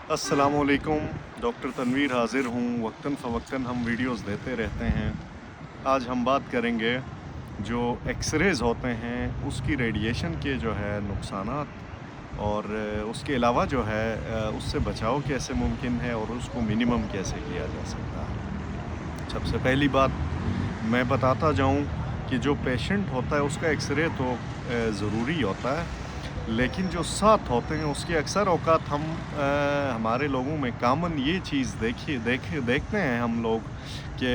अस्सलाम वालेकुम। डॉक्टर तनवीर हाज़िर हूँ। वक्तन फ़वक्तन हम वीडियोस देते रहते हैं। आज हम बात करेंगे जो एक्सरेज़ होते हैं उसकी रेडिएशन के जो है नुकसानात और उसके अलावा जो है उससे बचाव कैसे मुमकिन है और उसको मिनिमम कैसे किया जा सकता है। सबसे पहली बात मैं बताता जाऊँ कि जो पेशेंट होता है उसका एक्सरे तो ज़रूरी होता है, लेकिन जो साथ होते हैं उसकी अक्सर औक़ात हम हमारे लोगों में कॉमन ये चीज़ देखते हैं हम लोग कि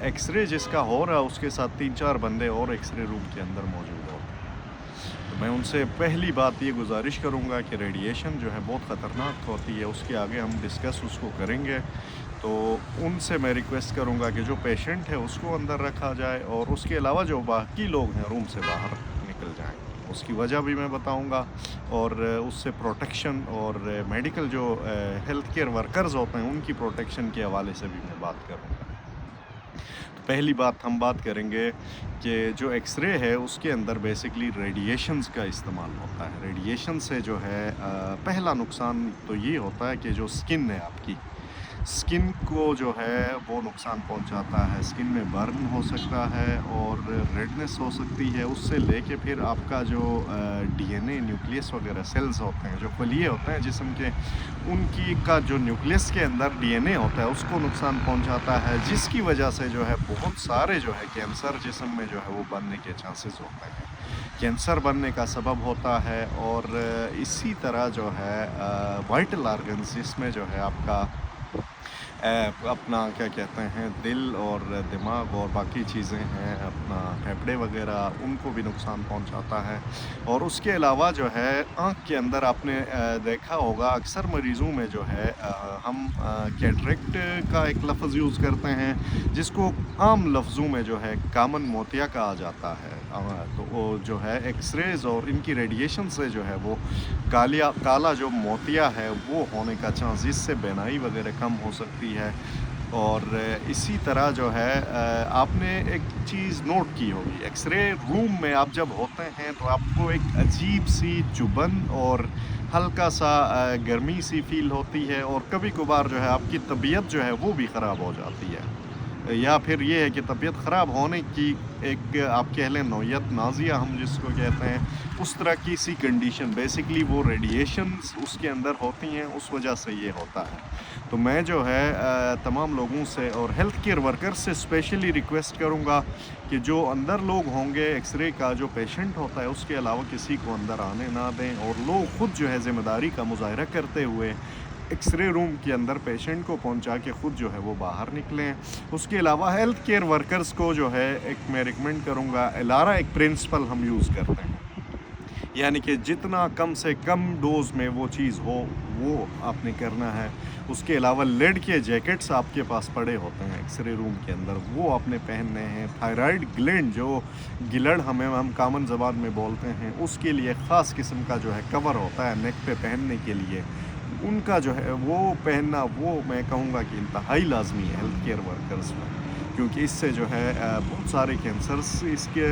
एक्सरे जिसका हो रहा है उसके साथ 3-4 बंदे और एक्सरे रूम के अंदर मौजूद होते हैं। तो मैं उनसे पहली बात ये गुज़ारिश करूँगा कि रेडिएशन जो है बहुत ख़तरनाक होती है, उसके आगे हम डिस्कस उसको करेंगे। तो उनसे मैं रिक्वेस्ट करूँगा कि जो पेशेंट है उसको अंदर रखा जाए और उसके अलावा जो बाकी लोग हैं रूम से बाहर निकल जाएँ। उसकी वजह भी मैं बताऊंगा और उससे प्रोटेक्शन और मेडिकल जो हेल्थ केयर वर्कर्स होते हैं उनकी प्रोटेक्शन के हवाले से भी मैं बात करूंगा। तो पहली बात हम बात करेंगे कि जो एक्सरे है उसके अंदर बेसिकली रेडिएशंस का इस्तेमाल होता है। रेडिएशन से जो है पहला नुकसान तो ये होता है कि जो स्किन है आपकी स्किन को जो है वो नुकसान पहुंचाता है। स्किन में बर्न हो सकता है और रेडनेस हो सकती है। उससे लेके फिर आपका जो डीएनए न्यूक्लियस वगैरह सेल्स होते हैं, जो खलिए होते हैं जिस्म के, उनकी का जो न्यूक्लियस के अंदर डीएनए होता है उसको नुकसान पहुंचाता है, जिसकी वजह से जो है बहुत सारे जो है कैंसर जिस्म में जो है वो बनने के चांसेस होते हैं। कैंसर बनने का सबब होता है और इसी तरह जो है वाइटल ऑर्गन्स जिसमें जो है आपका अपना क्या कहते हैं दिल और दिमाग और बाकी चीज़ें हैं, अपना फेफड़े वगैरह, उनको भी नुकसान पहुंचाता है। और उसके अलावा जो है आँख के अंदर आपने देखा होगा अक्सर मरीज़ों में जो है हम कैटरेक्ट का एक लफ्ज़ यूज़ करते हैं जिसको आम लफ्ज़ों में जो है कामन मोतिया कहा जाता है। तो वो जो है एक्सरेज़ और इनकी रेडिएशन से जो है वो काला जो मोतिया है वो होने का चांस, जिससे बीनाई वगैरह कम हो सकती है। और इसी तरह जो है आपने एक चीज़ नोट की होगी, एक्सरे रूम में आप जब होते हैं तो आपको एक अजीब सी चुभन और हल्का सा गर्मी सी फील होती है और कभी कभार जो है आपकी तबीयत जो है वो भी ख़राब हो जाती है, या फिर ये है कि तबीयत ख़राब होने की एक आप कह लें नौयत नाज़िया हम जिसको कहते हैं, उस तरह की सी कंडीशन बेसिकली वो रेडिएशंस उसके अंदर होती हैं, उस वजह से ये होता है। तो मैं जो है तमाम लोगों से और हेल्थ केयर वर्कर्स से स्पेशली रिक्वेस्ट करूँगा कि जो अंदर लोग होंगे एक्सरे का जो पेशेंट होता है उसके अलावा किसी को अंदर आने ना दें और लोग ख़ुद जो है ज़िम्मेदारी का मुज़ाहरा करते हुए एक्सरे रूम के अंदर पेशेंट को पहुंचा के ख़ुद जो है वो बाहर निकलें। उसके अलावा हेल्थ केयर वर्कर्स को जो है एक मैं रिकमेंड करूंगा, एलारा एक प्रिंसिपल हम यूज़ करते हैं, यानी कि जितना कम से कम डोज में वो चीज़ हो वो आपने करना है। उसके अलावा लेड के जैकेट्स आपके पास पड़े होते हैं एक्सरे रूम के अंदर, वो आपने पहनने हैं। थायराइड ग्लैंड जो गिलड़ हम कॉमन ज़बान में बोलते हैं, उसके लिए ख़ास किस्म का जो है कवर होता है नेक पे पहनने के लिए, उनका जो है वो पहनना वो मैं कहूँगा कि इंतहाई लाजमी है हेल्थ केयर वर्कर्स में, क्योंकि इससे जो है बहुत सारे कैंसर्स इसके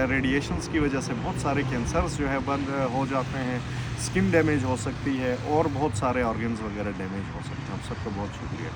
रेडिएशंस की वजह से बहुत सारे कैंसर्स जो है बंद हो जाते हैं, स्किन डैमेज हो सकती है और बहुत सारे ऑर्गन्स वगैरह डैमेज हो सकते हैं। आप सबका बहुत शुक्रिया।